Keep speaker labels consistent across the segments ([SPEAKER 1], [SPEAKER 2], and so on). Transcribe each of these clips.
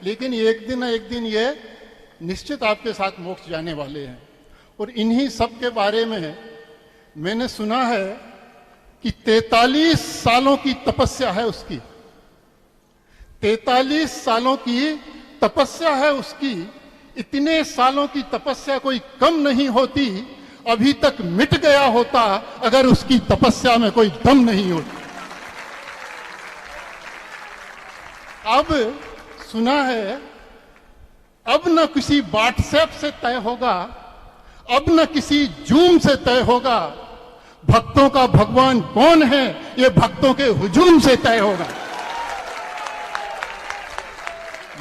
[SPEAKER 1] लेकिन एक दिन ये निश्चित आपके साथ मोक्ष जाने वाले हैं। और इन्हीं सब के बारे में मैंने सुना है कि 43 सालों की तपस्या है उसकी, 43 सालों की तपस्या है उसकी। इतने सालों की तपस्या कोई कम नहीं होती, अभी तक मिट गया होता अगर उसकी तपस्या में कोई दम नहीं होती। अब सुना है अब न किसी व्हाट्सएप से तय होगा, अब न किसी जूम से तय होगा, भक्तों का भगवान कौन है ये भक्तों के हुजूम से तय होगा।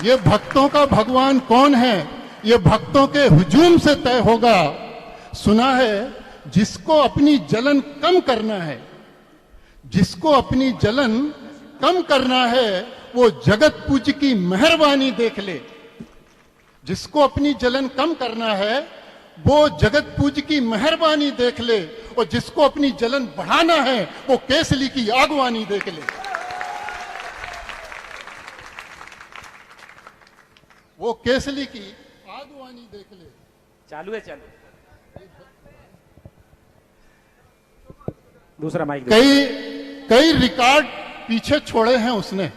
[SPEAKER 1] ये भक्तों का भगवान कौन है ये भक्तों के हुजूम से तय होगा। सुना है जिसको अपनी जलन कम करना है, जिसको अपनी जलन कम करना है वो जगत पूज्य की मेहरबानी देख ले। जिसको अपनी जलन कम करना है वो जगत पूज्य की मेहरबानी देख ले, और जिसको अपनी जलन बढ़ाना है वो केसली की आगवानी देख ले। वो केसली की आगवानी देख ले।
[SPEAKER 2] चालू है, चालू। दूसरा माइक।
[SPEAKER 1] कई रिकॉर्ड पीछे छोड़े हैं उसने।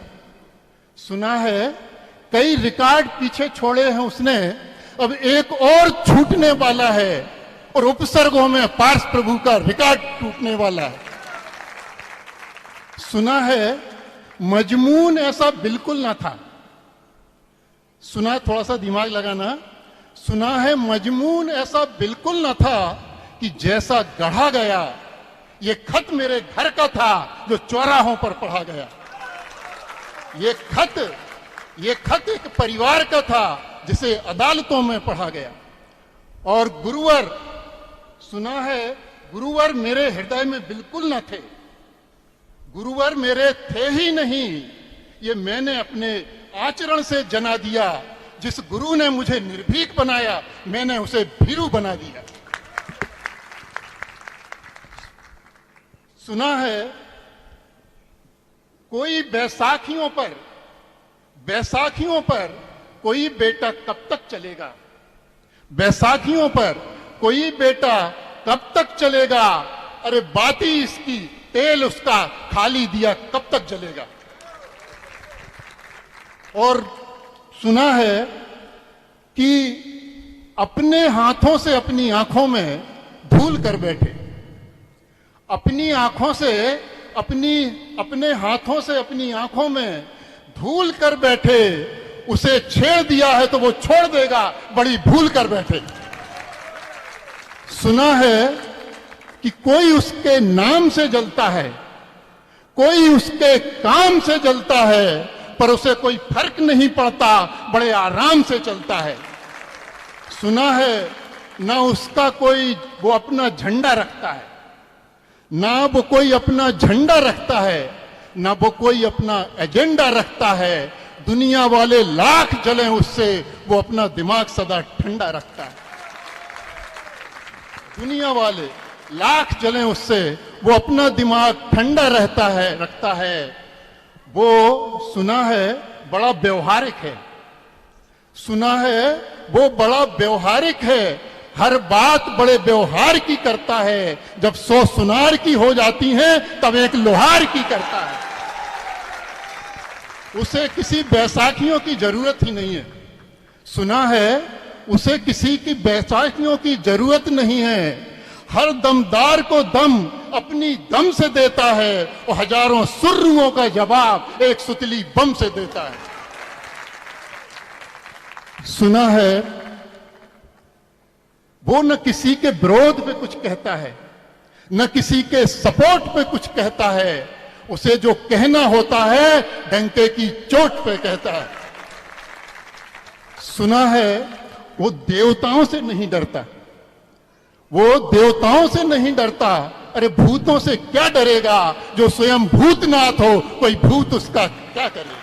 [SPEAKER 1] सुना है कई रिकॉर्ड पीछे छोड़े हैं उसने। अब एक और छूटने वाला है, और उपसर्गों में पार्स प्रभु का रिकॉर्ड टूटने वाला है। सुना है मजमून ऐसा बिल्कुल ना था। सुना, थोड़ा सा दिमाग लगाना। सुना है मजमून ऐसा बिल्कुल ना था कि जैसा गढ़ा गया। ये खत मेरे घर का था जो चौराहों पर पढ़ा गया। ये खत एक परिवार का था जिसे अदालतों में पढ़ा गया। और गुरुवर, सुना है गुरुवर मेरे हृदय में बिल्कुल न थे। गुरुवर मेरे थे ही नहीं, ये मैंने अपने आचरण से जना दिया। जिस गुरु ने मुझे निर्भीक बनाया मैंने उसे भीरू बना दिया। सुना है कोई बैसाखियों पर कोई बेटा कब तक चलेगा। बैसाखियों पर कोई बेटा कब तक चलेगा। अरे बाती इसकी, तेल उसका खाली दिया कब तक जलेगा। और सुना है कि अपने हाथों से अपनी आंखों में धूल कर बैठे, अपनी आंखों से अपने हाथों से अपनी आंखों में धूल कर बैठे। उसे छेड़ दिया है तो वो छोड़ देगा, बड़ी भूल कर बैठे। सुना है कि कोई उसके नाम से जलता है, कोई उसके काम से जलता है, पर उसे कोई फर्क नहीं पड़ता, बड़े आराम से चलता है। सुना है ना उसका कोई वो अपना झंडा रखता है, ना वो कोई अपना झंडा रखता है, ना वो कोई अपना एजेंडा रखता है। दुनिया वाले लाख जले उससे, वो अपना दिमाग सदा ठंडा रखता है। दुनिया वाले लाख जले उससे, वो अपना दिमाग ठंडा रखता है। वो सुना है बड़ा व्यवहारिक है। सुना है वो बड़ा व्यवहारिक है, हर बात बड़े व्यवहार की करता है। जब 100 सुनार की हो जाती हैं तब एक लोहार की करता है। उसे किसी बैसाखियों की जरूरत ही नहीं है। सुना है उसे किसी की बैसाखियों की जरूरत नहीं है। हर दमदार को दम अपनी दम से देता है, और हजारों सुर्रुओं का जवाब एक सुतली बम से देता है। सुना है वो न किसी के विरोध पे कुछ कहता है, न किसी के सपोर्ट पे कुछ कहता है। उसे जो कहना होता है डंके की चोट पे कहता है। सुना है वो देवताओं से नहीं डरता, वो देवताओं से नहीं डरता। अरे भूतों से क्या डरेगा, जो स्वयं भूतनाथ हो, कोई भूत उसका क्या करे।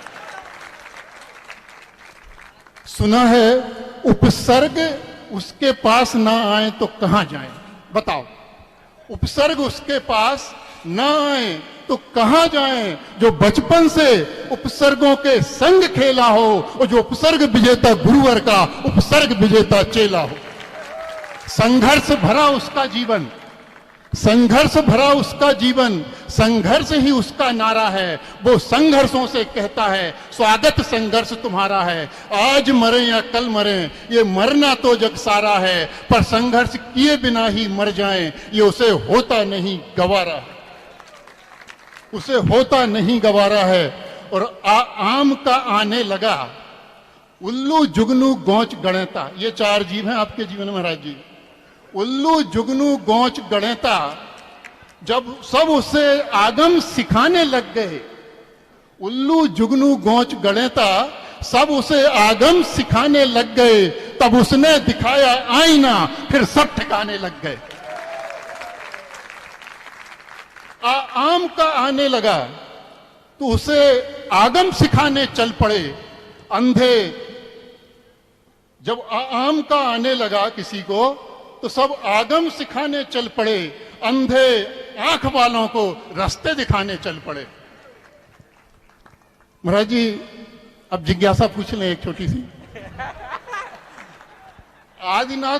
[SPEAKER 1] सुना है उपसर्ग उसके पास ना आए तो कहां जाएं। बताओ, उपसर्ग उसके पास ना आए तो कहां जाएं जो बचपन से उपसर्गों के संग खेला हो, और जो उपसर्ग विजेता गुरुवर का उपसर्ग विजेता चेला हो। संघर्ष भरा उसका जीवन, संघर्ष भरा उसका जीवन, संघर्ष ही उसका नारा है। वो संघर्षों से कहता है स्वागत संघर्ष तुम्हारा है। आज मरे या कल मरे ये मरना तो जग सारा है, पर संघर्ष किए बिना ही मर जाएं ये उसे होता नहीं गवारा है, उसे होता नहीं गवारा है। और आम का आने लगा उल्लू जुगनू गौच गणेता, ये 4 जीव हैं आपके जीवन में महाराज जी। उल्लू जुगनू गौच गणेता, जब सब उसे आगम सिखाने लग गए, उल्लू जुगनू गौच गणेता सब उसे आगम सिखाने लग गए, तब उसने दिखाया आईना फिर सब ठिकाने लग गए। आम का आने लगा तो उसे आगम सिखाने चल पड़े अंधे। जब आम का आने लगा किसी को तो सब आगम सिखाने चल पड़े, अंधे आंख वालों को रास्ते दिखाने चल पड़े। महाराज जी अब जिज्ञासा पूछ लें एक छोटी सी। आदिनाथ